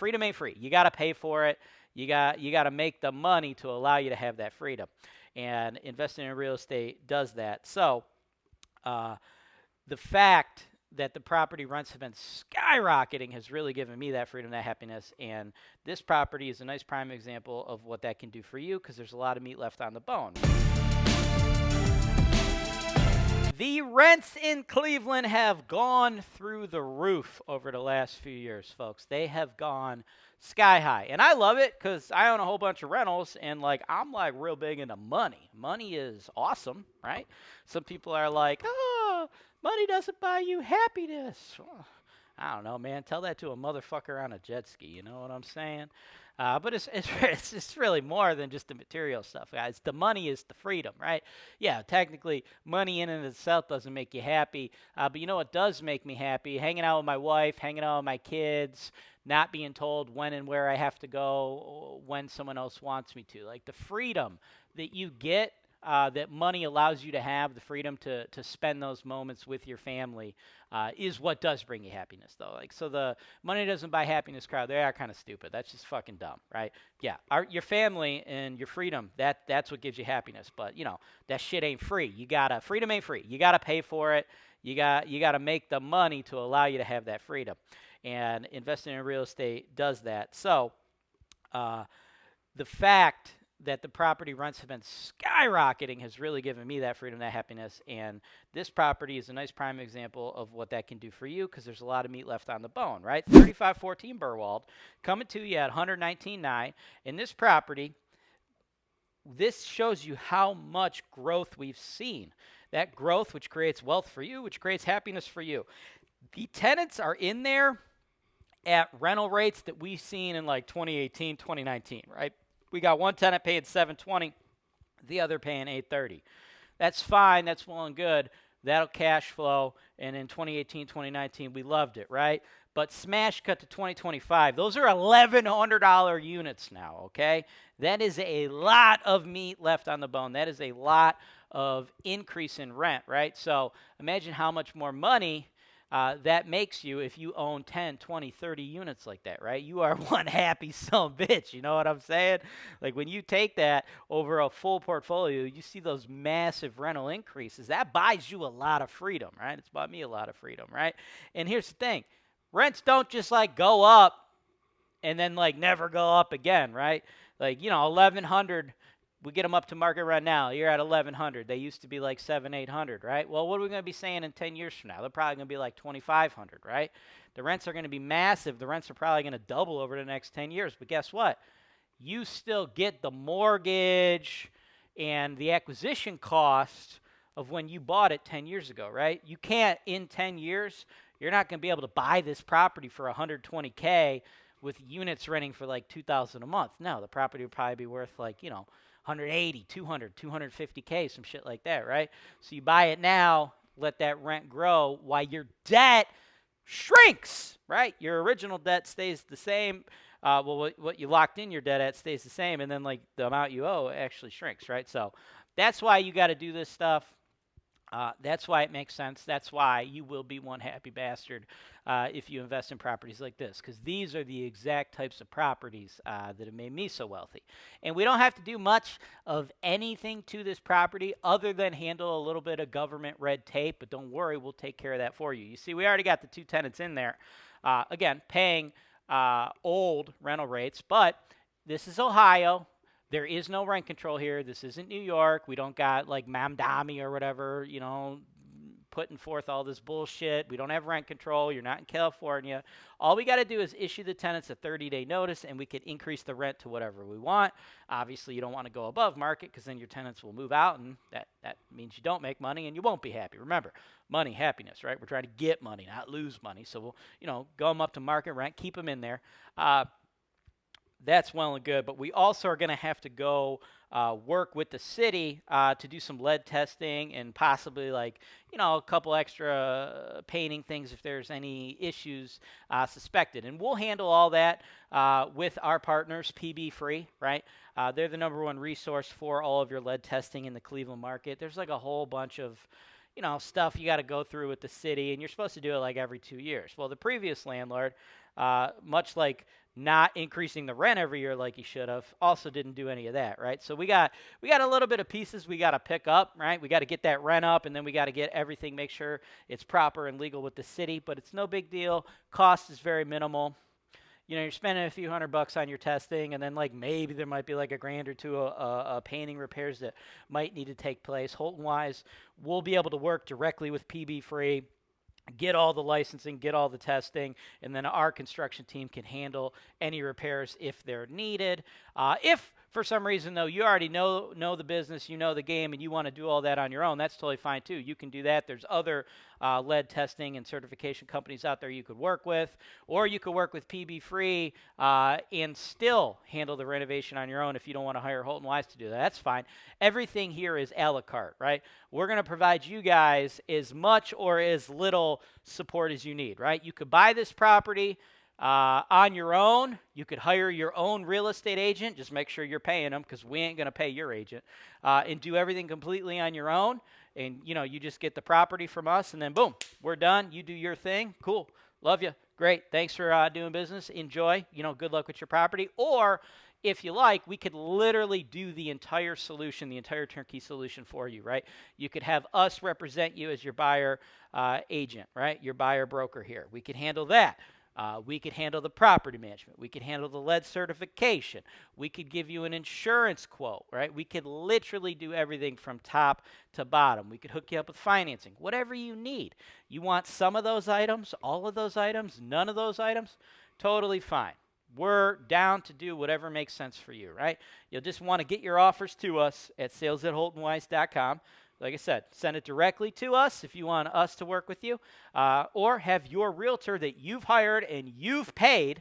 freedom ain't free. You got to pay for it. You got to make the money to allow you to have that freedom. And investing in real estate does that. So the fact that the property rents have been skyrocketing has really given me that freedom, that happiness. And this property is a nice prime example of what that can do for you, because there's a lot of meat left on the bone. The rents in Cleveland have gone through the roof over the last few years, folks. They have gone sky high. And I love it because I own a whole bunch of rentals, and I'm real big into money. Money is awesome, right? Some people are like, oh, money doesn't buy you happiness. Well, I don't know, man. Tell that to a motherfucker on a jet ski. You know what I'm saying? But it's really more than just the material stuff, guys. The money is the freedom, right? Yeah, technically, money in and of itself doesn't make you happy. But you know what does make me happy? Hanging out with my wife, hanging out with my kids, not being told when and where I have to go when someone else wants me to. Like the freedom that you get, that money allows you to have, the freedom to spend those moments with your family, is what does bring you happiness, though. So the money doesn't buy happiness crowd, they are kind of stupid. That's just fucking dumb, right? Yeah, your family and your freedom, that's what gives you happiness. But, that shit ain't free. Freedom ain't free. You got to pay for it. You got to make the money to allow you to have that freedom. And investing in real estate does that. So the fact that the property rents have been skyrocketing has really given me that freedom, that happiness. And this property is a nice prime example of what that can do for you, because there's a lot of meat left on the bone, right? 3514 Behrwald, coming to you at 119.9. In this property, this shows you how much growth we've seen. That growth, which creates wealth for you, which creates happiness for you. The tenants are in there at rental rates that we've seen in 2018, 2019, right? We got one tenant paying $720, the other paying $830. That's fine. That's well and good. That'll cash flow. And in 2018, 2019, we loved it, right? But smash cut to 2025. Those are $1,100 units now, okay? That is a lot of meat left on the bone. That is a lot of increase in rent, right? So imagine how much more money that makes you if you own 10, 20, 30 units like that, right? You are one happy son of a bitch, you know what I'm saying? When you take that over a full portfolio, you see those massive rental increases. That buys you a lot of freedom, right? It's bought me a lot of freedom, right? And here's the thing. Rents don't just go up and then never go up again, right? 1,100, we get them up to market right now. You're at 1,100. They used to be 700, 800, right? Well, what are we going to be saying in 10 years from now? They're probably going to be 2,500, right? The rents are going to be massive. The rents are probably going to double over the next 10 years. But guess what? You still get the mortgage and the acquisition cost of when you bought it 10 years ago, right? You can't, in 10 years, you're not going to be able to buy this property for $120K with units renting for $2,000 a month. No, the property would probably be worth 180, 200, 250K, some shit like that, right? So you buy it now, let that rent grow while your debt shrinks, right? Your original debt stays the same. What you locked in your debt at stays the same, and then the amount you owe actually shrinks, right? So that's why you got to do this stuff. That's why it makes sense. That's why you will be one happy bastard if you invest in properties like this, because these are the exact types of properties that have made me so wealthy. And we don't have to do much of anything to this property other than handle a little bit of government red tape, but don't worry, we'll take care of that for you. You see, we already got the two tenants in there, again, paying old rental rates, but this is Ohio. There is no rent control here. This isn't New York. We don't got Mamdami or whatever, putting forth all this bullshit. We don't have rent control. You're not in California. All we got to do is issue the tenants a 30-day notice, and we can increase the rent to whatever we want. Obviously, you don't want to go above market, because then your tenants will move out, and that means you don't make money and you won't be happy. Remember, money, happiness, right? We're trying to get money, not lose money. So we'll, go them up to market rent, keep them in there. That's well and good, but we also are going to have to go work with the city to do some lead testing and possibly a couple extra painting things if there's any issues suspected. And we'll handle all that with our partners, PB Free, right? They're the number one resource for all of your lead testing in the Cleveland market. There's a whole bunch of stuff you got to go through with the city, and you're supposed to do it every 2 years. Well, the previous landlord, much like not increasing the rent every year like he should have. Also didn't do any of that, right? So we got a little bit of pieces we got to pick up, right? We got to get that rent up, and then we got to get everything, make sure it's proper and legal with the city, but it's no big deal. Cost is very minimal. You're spending a few $100 on your testing, and then like maybe there might be like $1,000 or $2 of painting repairs that might need to take place. HoltonWise will be able to work directly with PB Free, get all the licensing, get all the testing, and then our construction team can handle any repairs if they're needed. If for some reason, though, you already know the business, you know the game, and you want to do all that on your own, that's totally fine, too. You can do that. There's other lead testing and certification companies out there you could work with, or you could work with PB Free and still handle the renovation on your own if you don't want to hire HoltonWise to do that. That's fine. Everything here is a la carte, right? We're going to provide you guys as much or as little support as you need, right? You could buy this property on your own. You could hire your own real estate agent. Just make sure you're paying them, because we ain't going to pay your agent, and do everything completely on your own. And, you just get the property from us, and then, boom, we're done. You do your thing. Cool. Love you. Great. Thanks for doing business. Enjoy. Good luck with your property. Or if you like, we could literally do the entire solution, the entire turnkey solution for you, right? You could have us represent you as your buyer agent, right? Your buyer broker here. We could handle that. We could handle the property management. We could handle the lead certification. We could give you an insurance quote, right? We could literally do everything from top to bottom. We could hook you up with financing, whatever you need. You want some of those items, all of those items, none of those items? Totally fine. We're down to do whatever makes sense for you, right? You'll just want to get your offers to us at sales@holtonwise.com. Like I said, send it directly to us if you want us to work with you, or have your realtor that you've hired and you've paid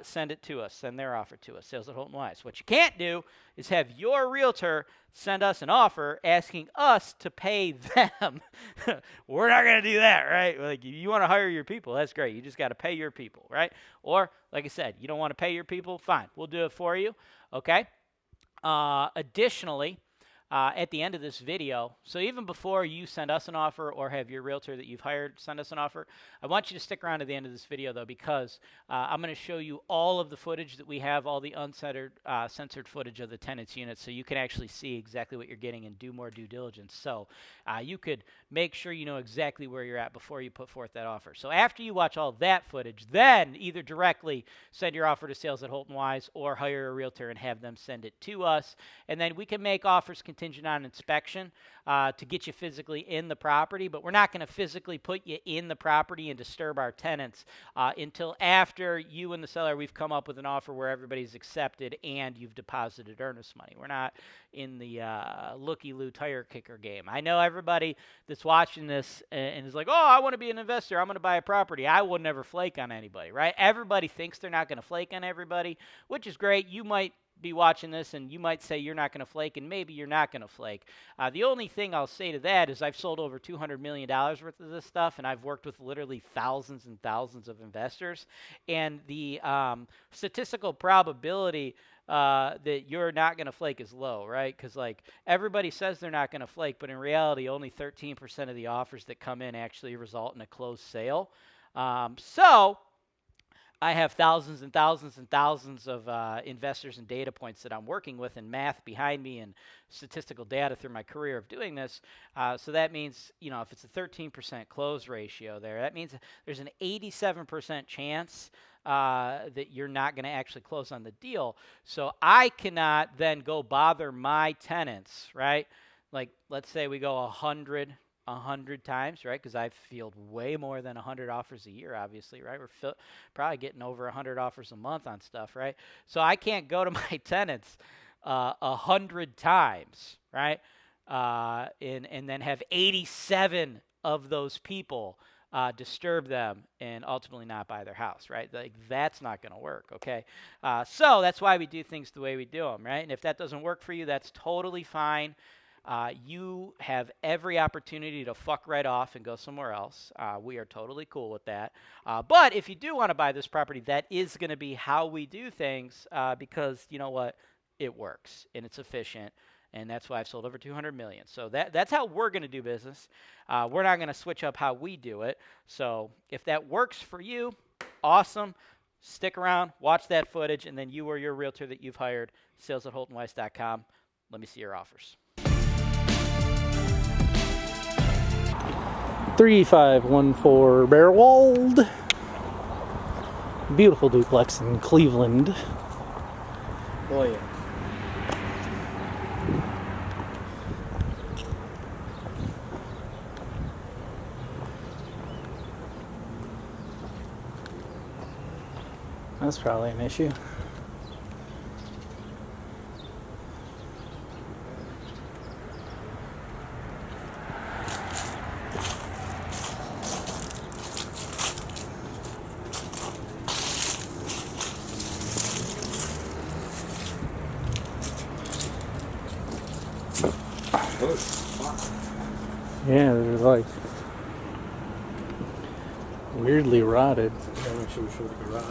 send it to us, send their offer to us, sales@holtonwise. What you can't do is have your realtor send us an offer asking us to pay them. We're not going to do that, right? Like, you want to hire your people, that's great. You just got to pay your people, right? Or, like I said, you don't want to pay your people, fine. We'll do it for you, okay? Additionally, at the end of this video, so even before you send us an offer or have your realtor that you've hired send us an offer, I want you to stick around to the end of this video, though, because I'm going to show you all of the footage that we have, all the uncensored censored footage of the tenants units, so you can actually see exactly what you're getting and do more due diligence. So you could make sure you know exactly where you're at before you put forth that offer. So after you watch all that footage, then either directly send your offer to sales@holtonwise or hire a realtor and have them send it to us, and then we can make offers contingent on inspection to get you physically in the property, but we're not going to physically put you in the property and disturb our tenants until after you and the seller, we've come up with an offer where everybody's accepted and you've deposited earnest money. We're not in the looky-loo tire kicker game. I know everybody that's watching this and is like, oh, I want to be an investor. I'm going to buy a property. I will never flake on anybody, right? Everybody thinks they're not going to flake on everybody, which is great. You might be watching this and you might say you're not going to flake, and maybe you're not going to flake. The only thing I'll say to that is I've sold over $200 million worth of this stuff, and I've worked with literally thousands and thousands of investors, and the statistical probability that you're not going to flake is low, right? Because like everybody says they're not going to flake, but in reality only 13% of the offers that come in actually result in a closed sale. So I have thousands and thousands and thousands of investors and data points that I'm working with, and math behind me and statistical data through my career of doing this. So that means, if it's a 13% close ratio there, that means there's an 87% chance that you're not going to actually close on the deal. So I cannot then go bother my tenants, right? Like, let's say we go 100 times, right? Because I field way more than 100 offers a year, obviously, right? We're probably getting over 100 offers a month on stuff, right? So I can't go to my tenants 100 times, right? And then have 87 of those people disturb them and ultimately not buy their house, right? Like, that's not going to work, okay? So that's why we do things the way we do them, right? And if that doesn't work for you, that's totally fine. You have every opportunity to fuck right off and go somewhere else. We are totally cool with that. But if you do want to buy this property, that is going to be how we do things because, you know what? It works and it's efficient. And that's why I've sold over 200 million. So that's how we're going to do business. We're not going to switch up how we do it. So if that works for you, awesome. Stick around, watch that footage, and then you or your realtor that you've hired, sales@HoltonWise.com. Let me see your offers. 3514 Behrwald. Beautiful duplex in Cleveland. Oh yeah. That's probably an issue. Yeah, they're like weirdly rotted. Make sure we show the garage.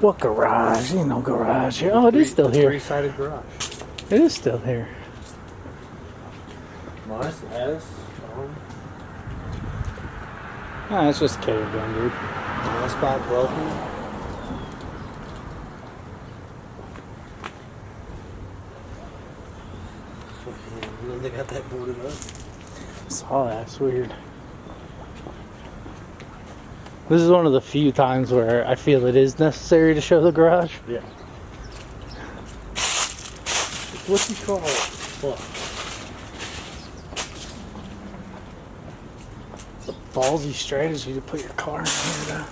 What garage? Ain't no garage here. Oh, it is still here. Three-sided garage. It is still here. Nice, lattice. Ah, it's just caved in, dude. One spot broken. Fucking, they got that boarded up. I saw that. It's weird. This is one of the few times where I feel it is necessary to show the garage. Yeah. What you call it? Fuck. It's a ballsy strategy to put your car in here,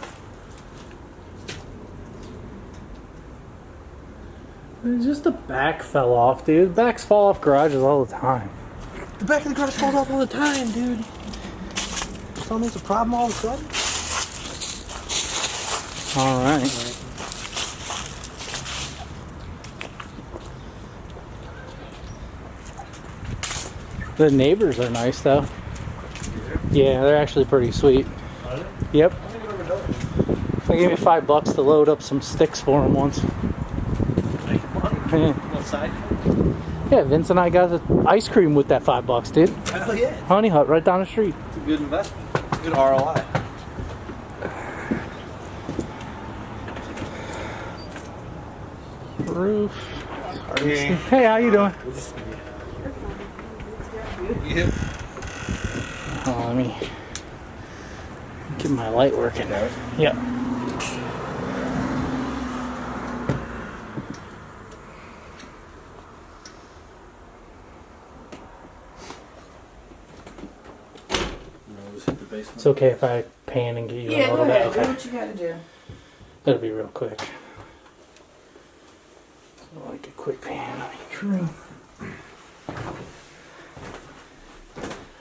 though. Just the back fell off, dude. Backs fall off garages all the time. The back of the garage falls off all the time, dude. Tell me it's a problem all of a sudden. All right. The neighbors are nice, though. Yeah, they're actually pretty sweet. Are they? Yep. I think I've ever done it. They gave me $5 to load up some sticks for them once. Make money. What side? Yeah, Vince and I got the ice cream with that $5, dude. Hell yeah. Honey Hut right down the street. It's a good investment. Good ROI. Roof. Yeah. Hey, how you doing? Yeah. Oh, let me get my light working. Yep. It's okay if I pan and get you Yeah, a go little bit. ahead. Do Okay. what you gotta do. It'll be real quick. So like a quick pan on each room.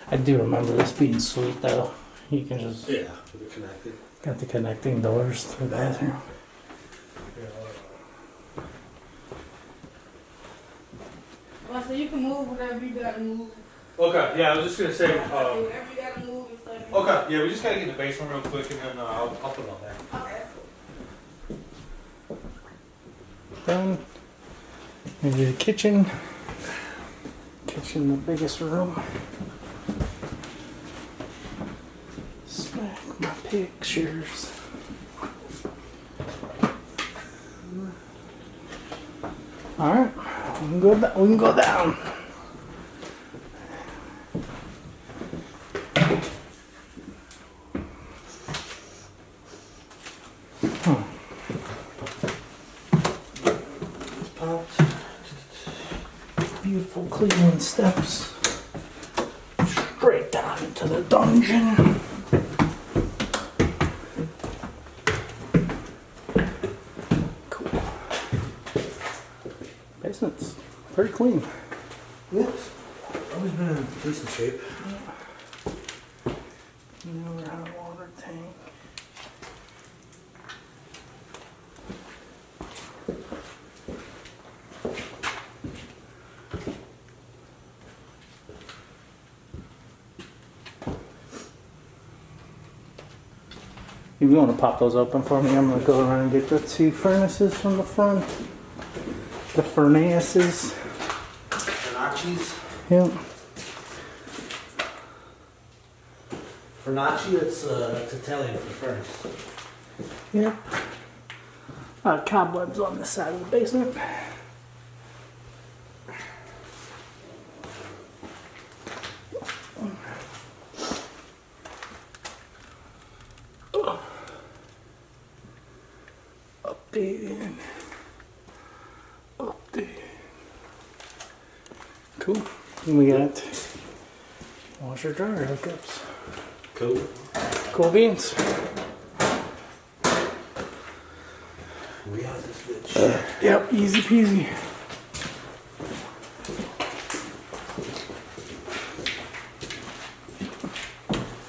I do remember this being sweet though. You can just Yeah, they're connected. got the connecting doors to the bathroom. Well, so you can move whatever you gotta move. Okay, yeah, I was just gonna say. Whatever you gotta move and stuff. Okay, yeah, we just gotta get in the basement real quick and then I'll put it on there. Okay. Done. Maybe the kitchen. Kitchen, the biggest room. Smack my pictures. All right, we can go. We can go down. Beautiful Cleveland steps. Straight down into the dungeon. Cool. Basement's pretty clean. Yes. Always been in decent shape. Never had a water tank. If you want to pop those open for me, I'm going to go around and get the two furnaces from the front. The furnaces. Fernacci's. Yep. Fernacci, it's Italian for furnace. Yep. Cobwebs on this side of the basement. Updated. Cool. And we got washer dryer hookups. Cool. Cool beans. We got this bitch. Yep, easy peasy.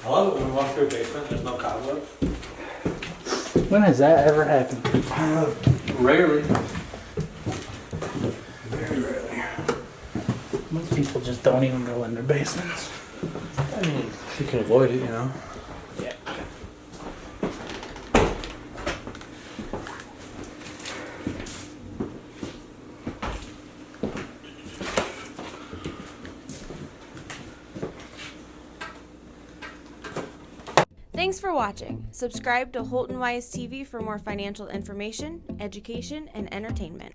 I love it when we walk through a basement, there's no cobwebs. When has that ever happened? Rarely. Very rarely. Most people just don't even go in their basements. I mean, if you can avoid it, you know. Yeah. Thanks for watching. Subscribe to HoltonWise TV for more financial information, education, and entertainment.